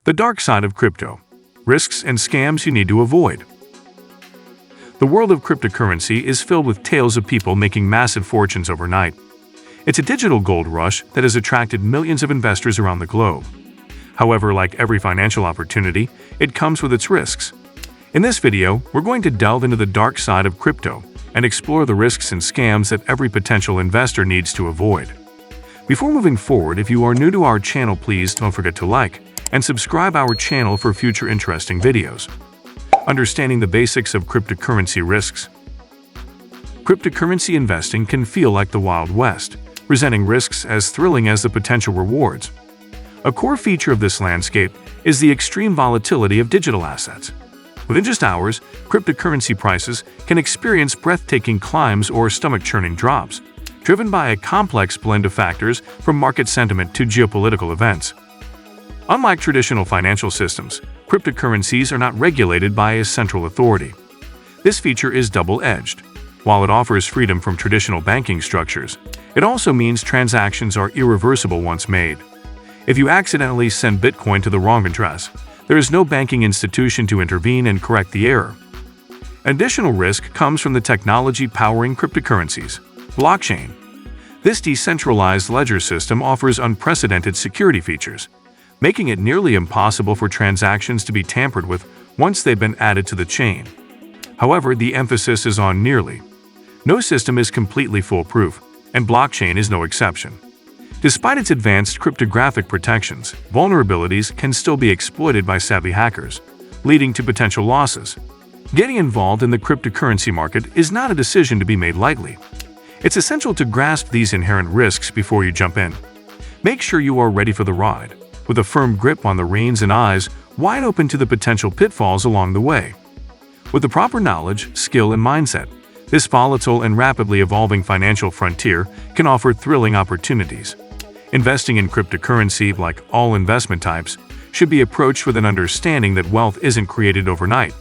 The dark side of crypto. Risks and scams you need to avoid. The world of cryptocurrency is filled with tales of people making massive fortunes overnight. It's a digital gold rush that has attracted millions of investors around the globe. However, like every financial opportunity, it comes with its risks. In this video, we're going to delve into the dark side of crypto and explore the risks and scams that every potential investor needs to avoid. Before moving forward, if you are new to our channel, please don't forget to like and subscribe our channel for future interesting videos. Understanding the basics of cryptocurrency risks. Cryptocurrency investing can feel like the Wild West, presenting risks as thrilling as the potential rewards. A core feature of this landscape is the extreme volatility of digital assets. Within just hours, cryptocurrency prices can experience breathtaking climbs or stomach-churning drops, driven by a complex blend of factors from market sentiment to geopolitical events. Unlike traditional financial systems, cryptocurrencies are not regulated by a central authority. This feature is double-edged. While it offers freedom from traditional banking structures, it also means transactions are irreversible once made. If you accidentally send Bitcoin to the wrong address, there is no banking institution to intervene and correct the error. Additional risk comes from the technology powering cryptocurrencies. Blockchain. This decentralized ledger system offers unprecedented security features, making it nearly impossible for transactions to be tampered with once they've been added to the chain. However, the emphasis is on nearly. No system is completely foolproof, and blockchain is no exception. Despite its advanced cryptographic protections, vulnerabilities can still be exploited by savvy hackers, leading to potential losses. Getting involved in the cryptocurrency market is not a decision to be made lightly. It's essential to grasp these inherent risks before you jump in. Make sure you are ready for the ride, with a firm grip on the reins and eyes wide open to the potential pitfalls along the way. With the proper knowledge, skill, and mindset, this volatile and rapidly evolving financial frontier can offer thrilling opportunities. Investing in cryptocurrency, like all investment types, should be approached with an understanding that wealth isn't created overnight,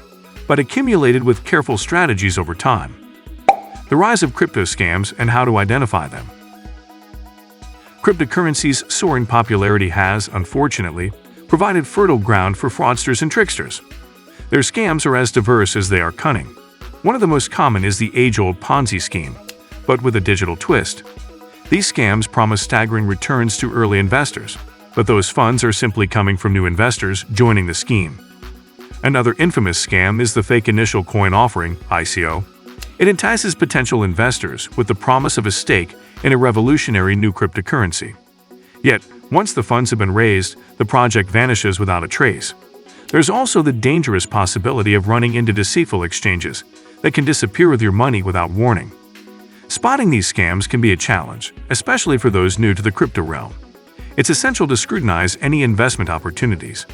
but accumulated with careful strategies over time. The rise of crypto scams and how to identify them. Cryptocurrency's soaring popularity has, unfortunately, provided fertile ground for fraudsters and tricksters. Their scams are as diverse as they are cunning. One of the most common is the age-old Ponzi scheme, but with a digital twist. These scams promise staggering returns to early investors, but those funds are simply coming from new investors joining the scheme. Another infamous scam is the fake initial coin offering, ICO. It entices potential investors with the promise of a stake in a revolutionary new cryptocurrency. Yet, once the funds have been raised, the project vanishes without a trace. There's also the dangerous possibility of running into deceitful exchanges that can disappear with your money without warning. Spotting these scams can be a challenge, especially for those new to the crypto realm. It's essential to scrutinize any investment opportunities.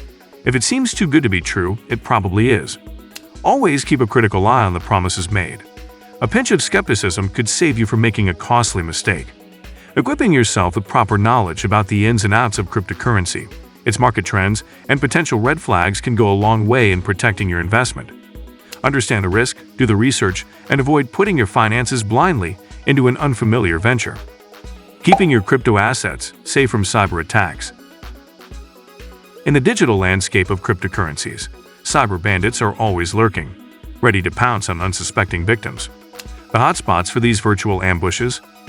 If it seems too good to be true, it probably is. Always keep a critical eye on the promises made. A pinch of skepticism could save you from making a costly mistake. Equipping yourself with proper knowledge about the ins and outs of cryptocurrency, its market trends, and potential red flags can go a long way in protecting your investment. Understand the risk, do the research, and avoid putting your finances blindly into an unfamiliar venture. Keeping your crypto assets safe from cyber attacks. In the digital landscape of cryptocurrencies, cyber bandits are always lurking, ready to pounce on unsuspecting victims. The hotspots for these virtual ambushes